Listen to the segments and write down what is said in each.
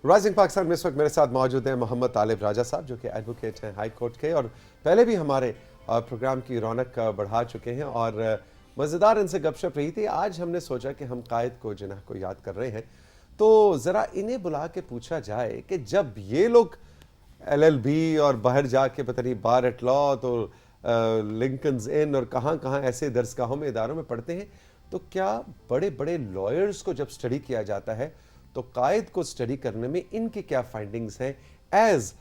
Rising Pakistan میں اس وقت میرے ساتھ موجود ہیں محمد طالب راجہ صاحب جو کہ ایڈوکیٹ ہیں ہائی کورٹ کے، اور پہلے بھی ہمارے پروگرام کی رونق بڑھا چکے ہیں اور مزیدار ان سے گپ شپ رہی تھی۔ آج ہم نے سوچا کہ ہم قائد کو جناح کو یاد کر رہے ہیں تو ذرا انہیں بلا کے پوچھا جائے کہ جب یہ لوگ ایل ایل بی اور باہر جا کے پتہ نہیں بار ایٹ لا تو لنکنز ان اور کہاں کہاں ایسے درسگاہوں میں اداروں میں پڑھتے ہیں، تو کیا بڑے بڑے لائرز کو جب سٹڈی کیا جاتا ہے تو قائد کو سٹڈی کرنے میں ان کی کیا فائنڈنگز ہیں ایز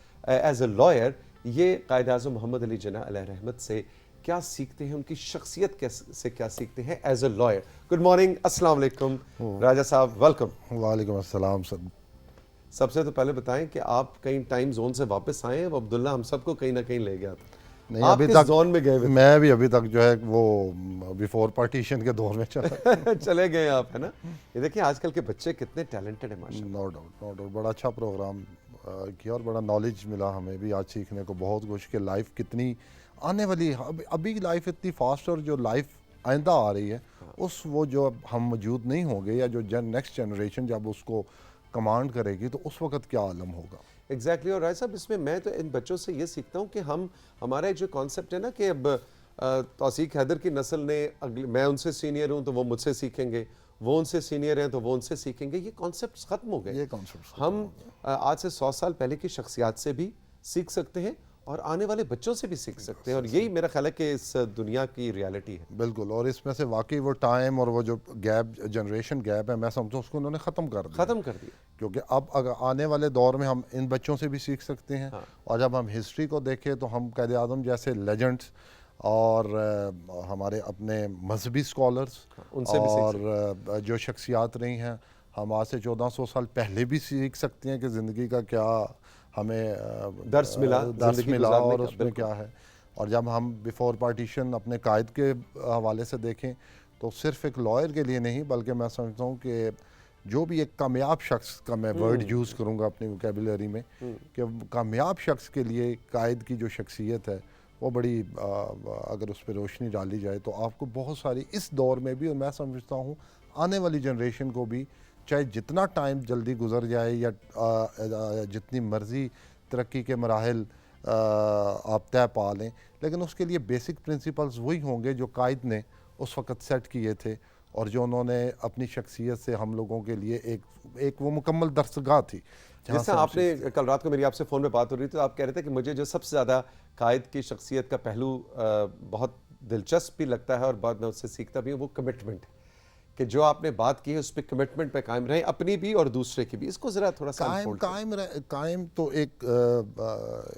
اے لائر؟ یہ قائد اعظم محمد علی جناح علیہ رحمت سے کیا سیکھتے ہیں، ان کی شخصیت سے کیا سیکھتے ہیں as a lawyer? Good morning, السلام علیکم راجہ صاحب، ویلکم۔ وعلیکم السلام سر۔ سب سے تو پہلے بتائیں کہ آپ کئی ٹائم زون سے واپس آئے ہیں، وہ عبداللہ ہم سب کو کہیں نہ کہیں لے گیا تھا، نہیں آپ ابھی کس تک زون میں گئے ہوئے میں بھی ابھی تک جو ہے وہ بیفور پارٹیشن کے دور میں چلا چلے گئے آپ، ہے نا؟ یہ دیکھیں آج کل کے بچے کتنے ٹیلنٹڈ ہیں ماشاء اللہ۔ نو ڈاؤٹ بڑا اچھا پروگرام کیا اور بڑا نالج ملا ہمیں بھی آج سیکھنے کو بہت کچھ کہ لائف کتنی آنے والی، ابھی لائف اتنی فاسٹ، اور جو لائف آئندہ آ رہی ہے اس وہ جو ہم موجود نہیں ہوں گے یا جو نیکسٹ جنریشن جب اس کو کمانڈ کرے گی تو اس وقت کیا عالم ہوگا۔ ایگزیکٹلی۔ اور رائے صاحب اس میں تو ان بچوں سے یہ سیکھتا ہوں کہ ہمارا جو کانسیپٹ ہے نا کہ اب توثیق حیدر کی نسل نے میں ان سے سینئر ہوں تو وہ مجھ سے سیکھیں گے، وہ ان سے سینئر ہیں تو وہ ان سے سیکھیں گے، یہ کانسیپٹس ختم ہو گئے۔ یہ کانسیپٹ ہم آج سے 100 سال پہلے کی شخصیات سے بھی سیکھ سکتے ہیں اور آنے والے بچوں سے بھی سیکھ سکتے ہیں، اور یہی میرا خیال ہے کہ اس دنیا کی ریالٹی ہے۔ بالکل، اور اس میں سے واقعی وہ ٹائم اور وہ جو گیپ، جنریشن گیپ ہے، میں سمجھتا ہوں اس کو انہوں نے ختم کر دیا، کیونکہ اب اگر آنے والے دور میں ہم ان بچوں سے بھی سیکھ سکتے ہیں، اور جب ہم ہسٹری کو دیکھیں تو ہم قائد اعظم جیسے لیجنڈس اور ہمارے اپنے مذہبی اسکالرس اور جو شخصیات رہی ہیں، ہم آج سے 1400 سال پہلے بھی سیکھ سکتے ہیں کہ زندگی کا کیا ہمیں درس ملا اور اس میں کیا ہے۔ اور جب ہم بیفور پارٹیشن اپنے قائد کے حوالے سے دیکھیں تو صرف ایک لائر کے لیے نہیں، بلکہ میں سمجھتا ہوں کہ جو بھی ایک کامیاب شخص کا میں ورڈ یوز کروں گا اپنی ووکیبلری میں، کہ کامیاب شخص کے لیے قائد کی جو شخصیت ہے وہ بڑی، اگر اس پہ روشنی ڈالی جائے تو آپ کو بہت ساری اس دور میں بھی، اور میں سمجھتا ہوں آنے والی جنریشن کو بھی، چاہے جتنا ٹائم جلدی گزر جائے یا جتنی مرضی ترقی کے مراحل آپ طے پا لیں، لیکن اس کے لیے بیسک پرنسپلز وہی ہوں گے جو قائد نے اس وقت سیٹ کیے تھے، اور جو انہوں نے اپنی شخصیت سے ہم لوگوں کے لیے ایک وہ مکمل درسگاہ تھی۔ جیسا آپ نے کل رات کو میری آپ سے فون پہ بات ہو رہی تھی تو آپ کہہ رہے تھے کہ مجھے جو سب سے زیادہ قائد کی شخصیت کا پہلو بہت دلچسپ بھی لگتا ہے اور بعد میں اس سے سیکھتا بھی ہوں، وہ کمٹمنٹ ہے، کہ جو آپ نے بات کی ہے اس پہ کمٹمنٹ پہ قائم رہیں، اپنی بھی اور دوسرے کی بھی۔ اس کو ذرا تھوڑا سا قائم تو ایک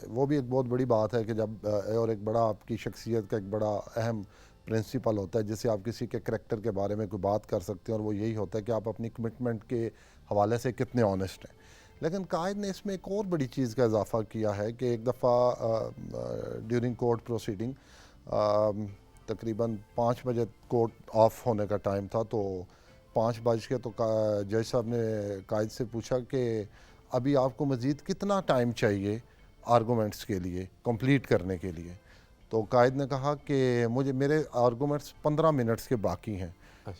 وہ بھی ایک بہت بڑی بات ہے کہ جب، اور ایک بڑا آپ کی شخصیت کا ایک بڑا اہم پرنسپل ہوتا ہے جس سے آپ کسی کے کریکٹر کے بارے میں کوئی بات کر سکتے ہیں، اور وہ یہی ہوتا ہے کہ آپ اپنی کمٹمنٹ کے حوالے سے کتنے آنیسٹ ہیں۔ لیکن قائد نے اس میں ایک اور بڑی چیز کا اضافہ کیا ہے کہ ایک دفعہ ڈیورنگ کورٹ پروسیڈنگ تقریباً 5 بجے کورٹ آف ہونے کا ٹائم تھا، تو 5 بج کے تو جج صاحب نے قائد سے پوچھا کہ ابھی آپ کو مزید کتنا ٹائم چاہیے آرگومنٹس کے لیے کمپلیٹ کرنے کے لیے؟ تو قائد نے کہا کہ میرے آرگومنٹس 15 منٹس کے باقی ہیں۔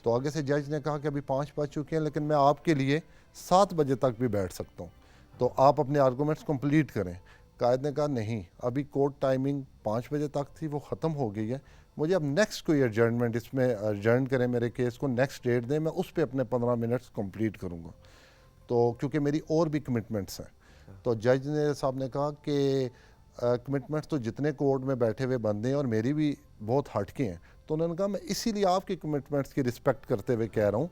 تو آگے سے جج نے کہا کہ ابھی 5 بج چکے ہیں لیکن میں آپ کے لیے 7 بجے تک بھی بیٹھ سکتا ہوں، تو آپ اپنے آرگومنٹس کمپلیٹ کریں۔ قائد نے کہا نہیں، ابھی کورٹ ٹائمنگ 5 بجے تک تھی، وہ ختم ہو گئی ہے، مجھے اب نیکسٹ کوئی ایڈجرنمنٹ، اس میں ایڈجرن کریں میرے کیس کو، نیکسٹ ڈیٹ دیں، میں اس پہ اپنے 15 منٹس کمپلیٹ کروں گا، تو کیونکہ میری اور بھی کمٹمنٹس ہیں۔ تو جج نے صاحب نے کہا کہ کمٹمنٹس تو جتنے کورٹ میں بیٹھے ہوئے بندے ہیں اور میری بھی بہت ہٹ کے ہیں، تو انہوں نے کہا میں اسی لیے آپ کی کمٹمنٹس کی رسپیکٹ کرتے ہوئے کہہ رہا ہوں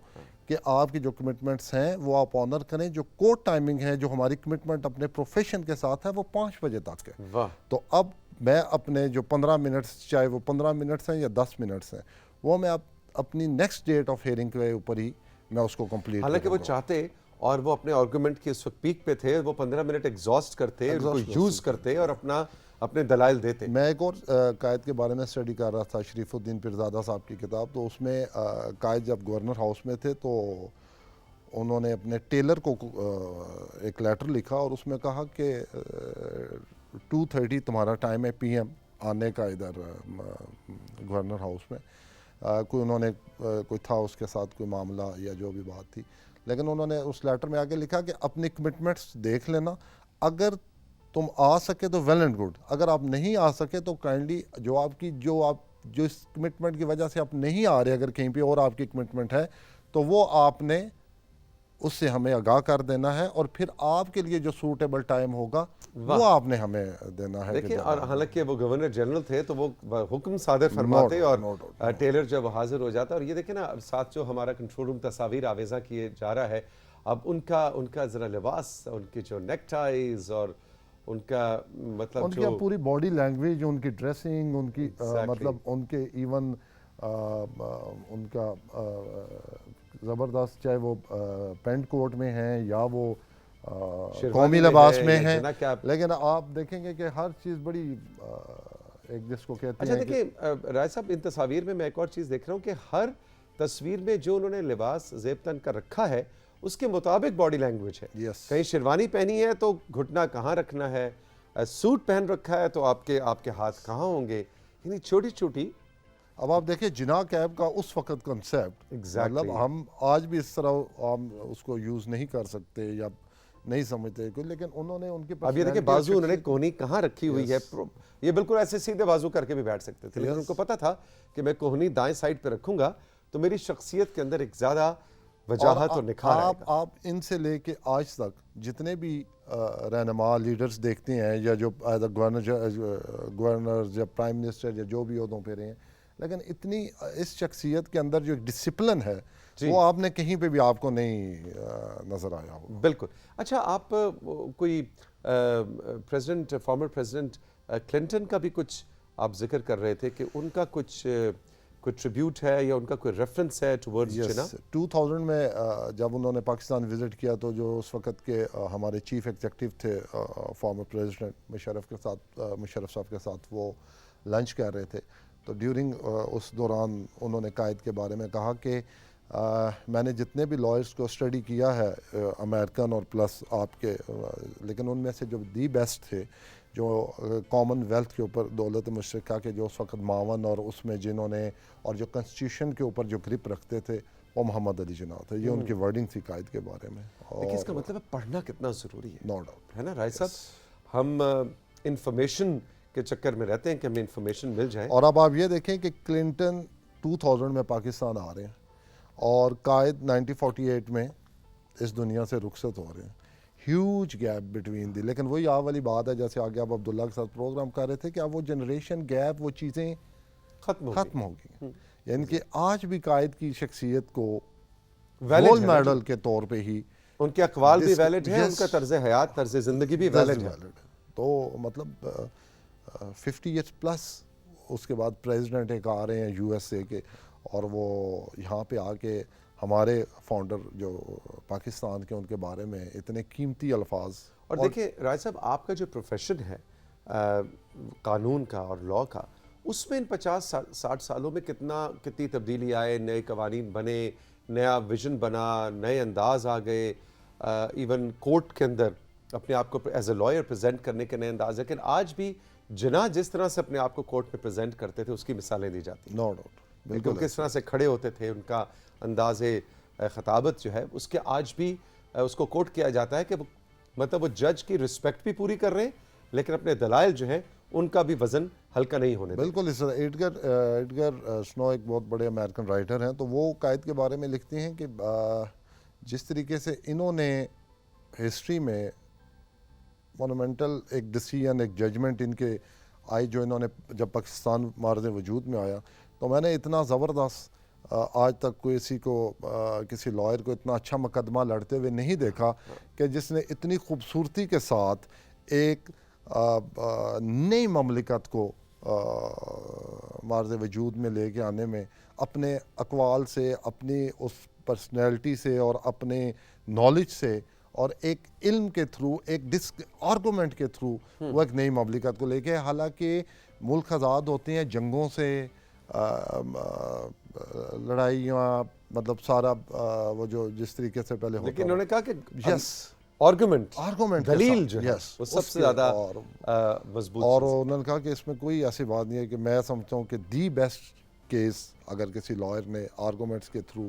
کہ آپ کی جو کمٹمنٹس ہیں وہ آپ آنر کریں، جو کورٹ ٹائمنگ ہے، جو ہماری کمٹمنٹ اپنے پروفیشن کے ساتھ ہے، وہ 5 بجے تک ہے۔ تو اب میں اپنے جو 15 منٹس، چاہے وہ 15 منٹس ہیں یا 10 منٹس ہیں، وہ میں اپنی نیکسٹ ڈیٹ آف ہیئرنگ کے اوپر ہی میں اس کو کمپلیٹ کروں گا۔ حالانکہ وہ چاہتے، اور وہ اپنے آرگومنٹ کی اس وقت پیک پہ تھے، وہ 15 منٹ ایگزاسٹ کرتے، ان کو یوز کرتے اور اپنے دلائل دیتے۔ میں ایک اور قائد کے بارے میں اسٹڈی کر رہا تھا، شریف الدین پیرزادہ صاحب کی کتاب، تو اس میں قائد جب گورنر ہاؤس میں تھے تو انہوں نے اپنے ٹیلر کو ایک لیٹر لکھا اور اس میں کہا کہ 2:30 تمہارا ٹائم ہے پی ایم آنے کا ادھر گورنر ہاؤس میں۔ کوئی انہوں نے کوئی تھا اس کے ساتھ کوئی معاملہ یا جو بھی بات تھی، لیکن انہوں نے اس لیٹر میں آگے لکھا کہ اپنی کمٹمنٹس دیکھ لینا, اگر تم آ سکے تو ویل اینڈ گڈ, اگر آپ نہیں آ سکے تو کائنڈلی جو اس کمٹمنٹ کی وجہ سے آپ نہیں آ رہے, اگر کہیں پہ اور آپ کی کمٹمنٹ ہے تو وہ آپ نے اس سے ہمیں آگاہ کر دینا ہے, اور پھر آپ کے لیے جو سوٹیبل ٹائم ہوگا وہ آپ نے ہمیں دینا ہے. دیکھیں, اور حالانکہ وہ گورنر جنرل تھے تو وہ حکم صادر فرماتے اور ٹیلر جب حاضر ہو جاتا. اور یہ دیکھیں نا, ساتھ جو ہمارا کنٹرول روم تصاویر آویزاں کیے جا رہا ہے, اب ان کا ذرا لباس, ان کی جو نیک ٹائز اور ان کا مطلب ان کی پوری باڈی لینگویج, ان کی ڈریسنگ, ان کی مطلب ان کے ایون ان کا زبردست, چاہے وہ پینٹ کوٹ میں ہیں یا وہ قومی لباس میں ہیں, لیکن آپ دیکھیں گے کہ ہر چیز بڑی ایک جس کو کہتے ہیں. اچھا دیکھیں رائے صاحب, ان تصاویر میں ایک اور چیز دیکھ رہا ہوں کہ ہر تصویر میں جو انہوں نے لباس زیب تن کا رکھا ہے اس کے مطابق باڈی لینگویج ہے. کہیں شیروانی پہنی ہے تو گھٹنا کہاں رکھنا ہے, سوٹ پہن رکھا ہے تو آپ کے ہاتھ کہاں ہوں گے, یعنی چھوٹی چھوٹی. اب آپ دیکھیں جناح کیب کا اس وقت کنسیپٹ, مطلب ہم آج بھی اس طرح ہم اس کو یوز نہیں کر سکتے یا نہیں سمجھتے کوئی, لیکن انہوں نے ان کے اب یہ دیکھیں بازو انہوں نے کونی کہاں رکھی ہوئی ہے, یہ بالکل ایسے سیدھے بازو کر کے بھی بیٹھ سکتے تھے, لیکن ان کو پتا تھا کہ میں کوہنی دائیں سائڈ پہ رکھوں گا تو میری شخصیت کے اندر ایک زیادر وجاہت اور نکھار آئے گا. آپ ان سے لے کے آج تک جتنے بھی رہنما لیڈرز دیکھتے ہیں, یا جو گورنر یا پرائم منسٹر یا جو بھی عہدوں پہ رہے ہیں, لیکن اتنی اس شخصیت کے اندر جو ایک ڈسپلن ہے وہ آپ نے کہیں پہ بھی آپ کو نہیں نظر آیا ہوگا. بالکل. اچھا, آپ کوئی فارمر پریزیڈنٹ کلنٹن کا بھی کچھ آپ ذکر کر رہے تھے کہ ان کا کچھ ٹریبیوٹ ہے یا ان کا کوئی ریفرنس ہے ٹورڈز جناح. 2000 میں جب انہوں نے پاکستان وزٹ کیا تو جو اس وقت کے ہمارے چیف ایگزیکٹو تھے فارمر پریزیڈنٹ مشرف صاحب کے ساتھ وہ لنچ کر رہے تھے, تو ڈیورنگ اس دوران انہوں نے قائد کے بارے میں کہا کہ میں نے جتنے بھی لائرز کو اسٹڈی کیا ہے امریکن اور پلس آپ کے, لیکن ان میں سے جو دی بیسٹ تھے جو کامن ویلتھ کے اوپر دولت مشترکہ کے جو اس وقت معاون اور اس میں جنہوں نے اور جو کنسٹیٹیوشن کے اوپر جو گرپ رکھتے تھے وہ محمد علی جناح تھے. یہ ان کی ورڈنگ تھی قائد کے بارے میں. لیکن اس کا مطلب ہے پڑھنا کتنا ضروری ہے. نو ڈاؤٹ ہے نا رائے صاحب, ہم انفارمیشن کے چکر میں رہتے ہیں کہ ہمیں انفارمیشن مل جائے. اور اب آپ یہ دیکھیں کہ کلنٹن 2000 میں پاکستان آ رہے ہیں اور قائد 1948 میں اس دنیا سے رخصت ہو رہے ہیں. ہیوج گیپ بٹوین دی, لیکن وہی آپ والی بات ہے جیسے آگے آپ عبداللہ کے ساتھ پروگرام کر رہے تھے کہ اب وہ جنریشن گیپ, وہ چیزیں ختم ہو گئی. یعنی کہ آج بھی قائد کی شخصیت کو گولڈ میڈل کے طور پہ ہی, ان کے اقوال بھی ویلڈ ہیں, ان کا طرز حیات, طرز زندگی بھی ویلڈ ہے. تو مطلب 50 ایئرس پلس اس کے بعد پریزیڈنٹ ایک آ رہے ہیں یو ایس اے کے, اور وہ یہاں پہ آ کے ہمارے فاؤنڈر جو پاکستان کے ان کے بارے میں اتنے قیمتی الفاظ. اور دیکھیں رائے صاحب, آپ کا جو پروفیشن ہے قانون کا اور لاء کا, اس میں ان 50-60 سالوں میں کتنی تبدیلی آئے, نئے قوانین بنے, نیا ویژن بنا, نئے انداز آ گئے, ایون کورٹ کے اندر اپنے آپ کو ایز اے لائر پریزنٹ کرنے کے نئے انداز. لیکن آج بھی جناح جس طرح سے اپنے آپ کو کورٹ میں پریزنٹ کرتے تھے اس کی مثالیں دی جاتی ہیں. نو ڈاؤٹ, بالکل کس طرح سے کھڑے ہوتے تھے, ان کا انداز خطابت جو ہے اس کے آج بھی اس کو کوٹ کیا جاتا ہے کہ مطلب وہ جج کی رسپیکٹ بھی پوری کر رہے ہیں, لیکن اپنے دلائل جو ہیں ان کا بھی وزن ہلکا نہیں ہونے. بالکل اس طرح ایڈگر سنو ایک بہت بڑے امریکن رائٹر ہیں, تو وہ قائد کے بارے میں لکھتے ہیں کہ جس طریقے سے انہوں نے ہسٹری میں مونومنٹل ایک ڈیسیژن, ایک ججمنٹ ان کے آئی, جو انہوں نے جب پاکستان مارز وجود میں آیا, تو میں نے اتنا زبردست آج تک کسی لائر کو اتنا اچھا مقدمہ لڑتے ہوئے نہیں دیکھا کہ جس نے اتنی خوبصورتی کے ساتھ ایک نئی مملکت کو مارز وجود میں لے کے آنے میں اپنے اقوال سے, اپنی اس پرسنالٹی سے اور اپنے نالج سے اور ایک علم کے تھرو, ایک آرگومنٹ کے تھرو وہ ایک نئی مملکت کو لے کے, حالانکہ ملک آزاد ہوتے ہیں جنگوں سے, لڑائیاں, مطلب سارا وہ جو جس طریقے سے پہلے ہوتا, لیکن انہوں نے کہا کہ یس آرگومنٹ دلیل جو ہے وہ سب سے زیادہ مضبوط, اور انہوں نے کہا کہ اس میں کوئی ایسی بات نہیں ہے کہ میں سمجھتا ہوں کہ دی بیسٹ کیس اگر کسی لائر نے آرگومنٹس کے تھرو